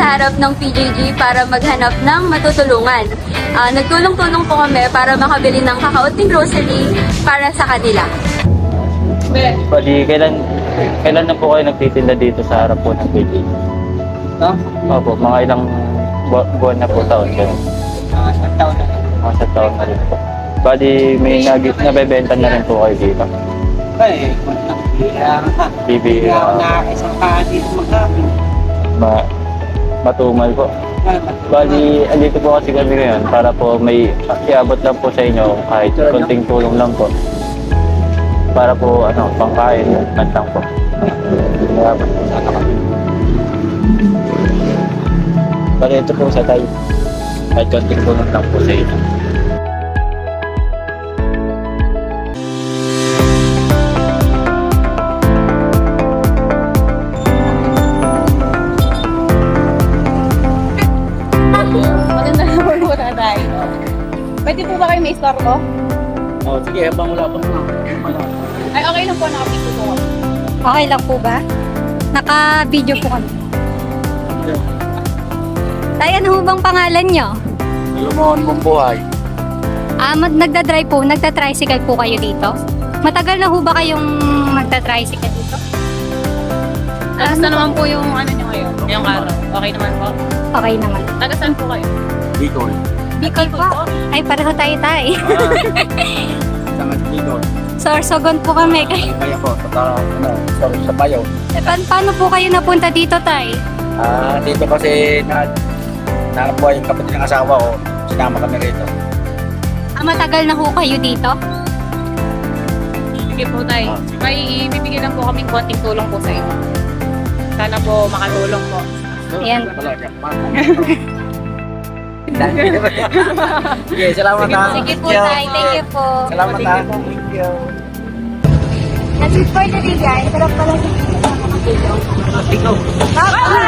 sa harap ng PJJ para maghanap ng matutulungan. Nagtulong-tulong po kami para makabili ng kakaunting grocery para sa kanila. Bali, kailan na po kayo nagtitinda dito sa harap po ng PJJ? No? Opo, mga ilang buwan na po, taon. Ganun. Isang taon na. Mga sa taon na rin po. Bali, may nabebenta na rin po kayo dito. Eh, kung nakikita ka. Bibira. Kaya ako nakakaisang pa dito magkapin. Matumal po. Bali, andito po kasi kami ngayon para po may iabot lang po sa inyo kahit konting tulong lang po. Para po, pangkain, mantang po. Iabot po sana kami. Bali, ito po sa tayo. Kahit konting tulong lang po sa inyo. Maganda naman po na tayo. Pwede po ba kayo may store ko? Oh, sige, habang wala pa na. Ay, okay lang po, nakapito po ako. Okay lang po ba? Naka-video po kami. Tay, ano ho bang pangalan nyo? Salomon mong buhay. Nagda-drive po, nagta-tricycle po kayo dito? Matagal na ho ba kayong magta-tricycle dito? Kamusta naman po yung ano nyo ngayon? Yung araw? Okay naman po? Okay naman. Taga-saan po kayo? Bicol. Bicol po? Ay, pareho tayo tay. Sangat Bicol. Sorsogon po kami. Kaya po, sa Bayaw. Paano po kayo napunta dito tay? Dito kasi nabuhay yung kapatid ng asawa ko. Sinama kami rito. Matagal na ho kayo dito? Sige po tayo. May ibibigay lang po kaming konting tulong po sa inyo. Sana po makatulong po. Ayan. Sige, salamat ha. Sige po tay, thank you po. Salamat ha. Thank you. That's it for today guys. Sarap pala sa video. Ikaw. Bye!